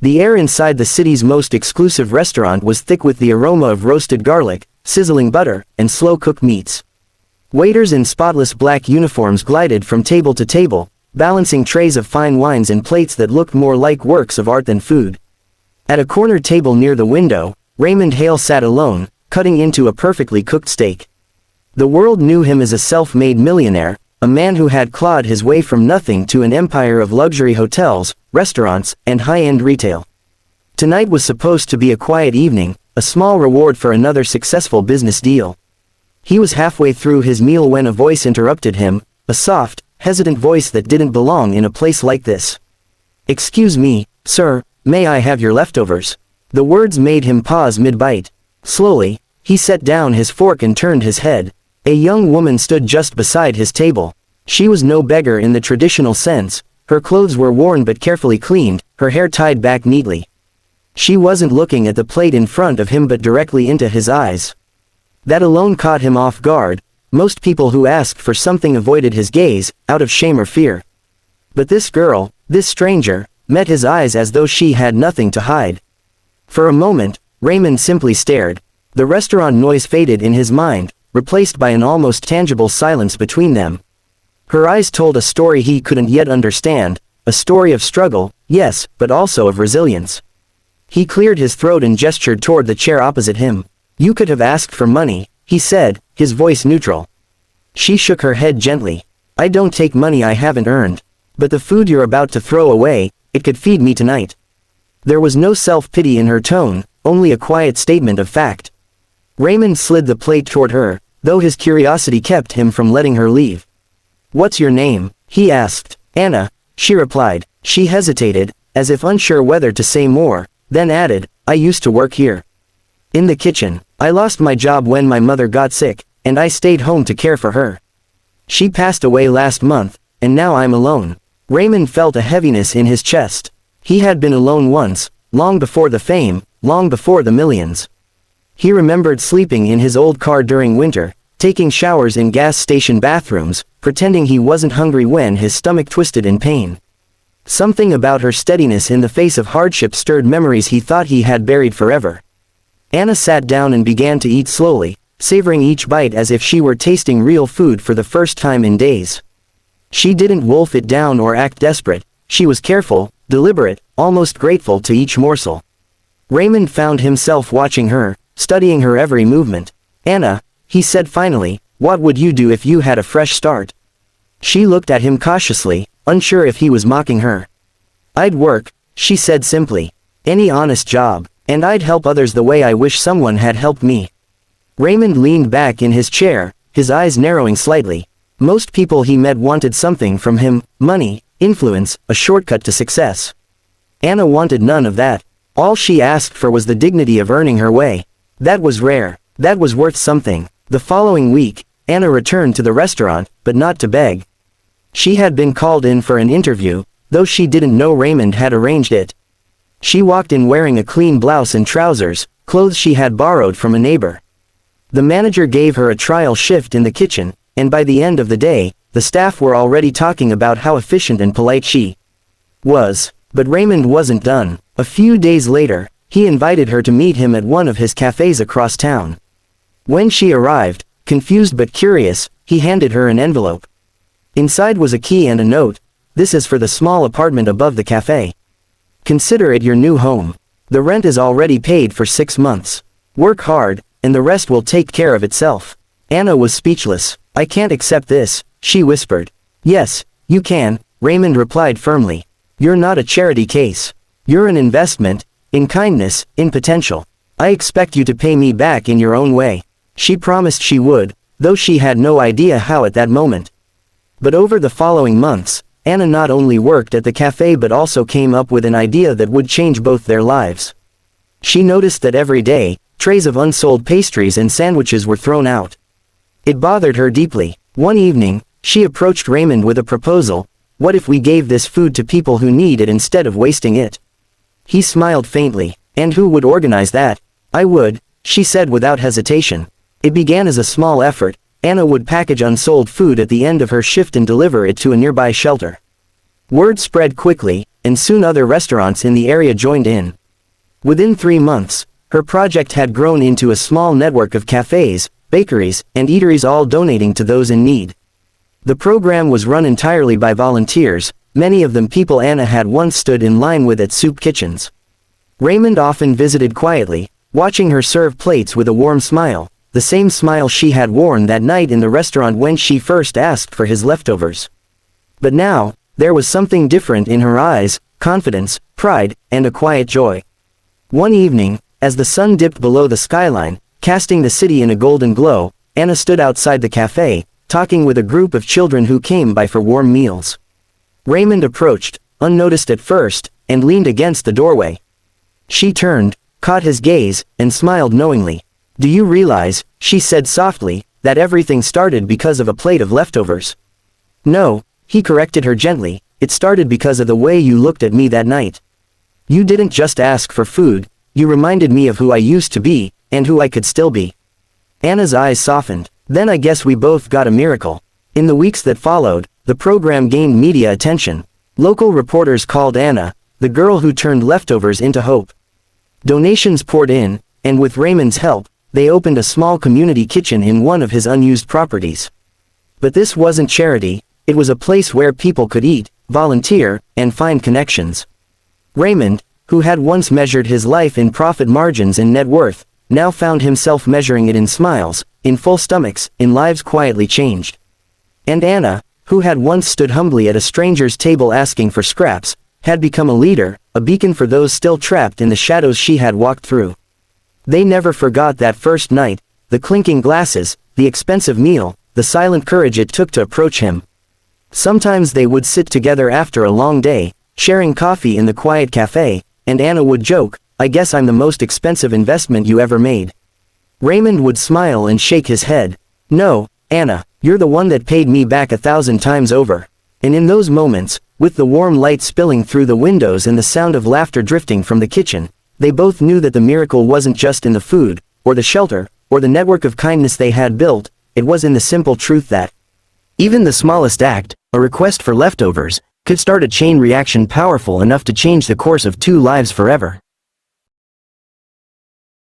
The air inside the city's most exclusive restaurant was thick with the aroma of roasted garlic, sizzling butter, and slow-cooked meats. Waiters in spotless black uniforms glided from table to table, balancing trays of fine wines and plates that looked more like works of art than food. At a corner table near the window, Raymond Hale sat alone, cutting into a perfectly cooked steak. The world knew him as a self-made millionaire, a man who had clawed his way from nothing to an empire of luxury hotels, restaurants, and high-end retail. Tonight was supposed to be a quiet evening, a small reward for another successful business deal. He was halfway through his meal when a voice interrupted him, a soft, hesitant voice that didn't belong in a place like this. "Excuse me, sir, may I have your leftovers?" The words made him pause mid-bite. Slowly, he set down his fork and turned his head. A young woman stood just beside his table. She was no beggar in the traditional sense. Her clothes were worn but carefully cleaned, her hair tied back neatly. She wasn't looking at the plate in front of him but directly into his eyes. That alone caught him off guard. Most people who asked for something avoided his gaze, out of shame or fear. But this girl, this stranger, met his eyes as though she had nothing to hide. For a moment, Raymond simply stared. The restaurant noise faded in his mind, replaced by an almost tangible silence between them. Her eyes told a story he couldn't yet understand, a story of struggle, yes, but also of resilience. He cleared his throat and gestured toward the chair opposite him. "You could have asked for money," he said, his voice neutral. She shook her head gently. "I don't take money I haven't earned. But the food you're about to throw away, it could feed me tonight." There was no self-pity in her tone, only a quiet statement of fact. Raymond slid the plate toward her, though his curiosity kept him from letting her leave. "What's your name?" he asked. "Anna," she replied. She hesitated, as if unsure whether to say more, then added, "I used to work here. In the kitchen. I lost my job when my mother got sick, and I stayed home to care for her. She passed away last month, and now I'm alone." Raymond felt a heaviness in his chest. He had been alone once, long before the fame, long before the millions. He remembered sleeping in his old car during winter, taking showers in gas station bathrooms, pretending he wasn't hungry when his stomach twisted in pain. Something about her steadiness in the face of hardship stirred memories he thought he had buried forever. Anna sat down and began to eat slowly, savoring each bite as if she were tasting real food for the first time in days. She didn't wolf it down or act desperate. She was careful, deliberate, almost grateful to each morsel. Raymond found himself watching her, studying her every movement. "Anna," he said finally, "what would you do if you had a fresh start?" She looked at him cautiously, unsure if he was mocking her. "I'd work," she said simply. "Any honest job, and I'd help others the way I wish someone had helped me." Raymond leaned back in his chair, his eyes narrowing slightly. Most people he met wanted something from him, money, influence, a shortcut to success. Anna wanted none of that. All she asked for was the dignity of earning her way. That was rare. That was worth something. The following week, Anna returned to the restaurant, but not to beg. She had been called in for an interview, though she didn't know Raymond had arranged it. She walked in wearing a clean blouse and trousers, clothes she had borrowed from a neighbor. The manager gave her a trial shift in the kitchen, and by the end of the day, the staff were already talking about how efficient and polite she was. But Raymond wasn't done. A few days later, he invited her to meet him at one of his cafes across town. When she arrived, confused but curious, he handed her an envelope. Inside was a key and a note. "This is for the small apartment above the cafe. Consider it your new home. The rent is already paid for 6 months. Work hard, and the rest will take care of itself." Anna was speechless. "I can't accept this," she whispered. "Yes, you can," Raymond replied firmly. "You're not a charity case. You're an investment, in kindness, in potential. I expect you to pay me back in your own way." She promised she would, though she had no idea how at that moment. But over the following months, Anna not only worked at the cafe but also came up with an idea that would change both their lives. She noticed that every day, trays of unsold pastries and sandwiches were thrown out. It bothered her deeply. One evening, she approached Raymond with a proposal. "What if we gave this food to people who need it instead of wasting it?" He smiled faintly. "And who would organize that?" "I would," she said without hesitation. It began as a small effort. Anna would package unsold food at the end of her shift and deliver it to a nearby shelter. Word spread quickly, and soon other restaurants in the area joined in. Within 3 months, her project had grown into a small network of cafes, bakeries, and eateries, all donating to those in need. The program was run entirely by volunteers, many of them people Anna had once stood in line with at soup kitchens. Raymond often visited quietly, watching her serve plates with a warm smile, the same smile she had worn that night in the restaurant when she first asked for his leftovers. But now, there was something different in her eyes, confidence, pride, and a quiet joy. One evening, as the sun dipped below the skyline, casting the city in a golden glow, Anna stood outside the cafe, talking with a group of children who came by for warm meals. Raymond approached, unnoticed at first, and leaned against the doorway. She turned, caught his gaze, and smiled knowingly. "Do you realize," she said softly, "that everything started because of a plate of leftovers?" "No," he corrected her gently, "it started because of the way you looked at me that night. You didn't just ask for food, you reminded me of who I used to be, and who I could still be." Anna's eyes softened. "Then I guess we both got a miracle." In the weeks that followed, the program gained media attention. Local reporters called Anna, the girl who turned leftovers into hope. Donations poured in, and with Raymond's help, they opened a small community kitchen in one of his unused properties. But this wasn't charity, it was a place where people could eat, volunteer, and find connections. Raymond, who had once measured his life in profit margins and net worth, now found himself measuring it in smiles, in full stomachs, in lives quietly changed. And Anna, who had once stood humbly at a stranger's table asking for scraps, had become a leader, a beacon for those still trapped in the shadows she had walked through. They never forgot that first night, the clinking glasses, the expensive meal, the silent courage it took to approach him. Sometimes they would sit together after a long day, sharing coffee in the quiet cafe, and Anna would joke, "I guess I'm the most expensive investment you ever made." Raymond would smile and shake his head. "No, Anna, you're the one that paid me back 1,000 times over." And in those moments, with the warm light spilling through the windows and the sound of laughter drifting from the kitchen, they both knew that the miracle wasn't just in the food, or the shelter, or the network of kindness they had built, it was in the simple truth that even the smallest act, a request for leftovers, could start a chain reaction powerful enough to change the course of 2 lives forever.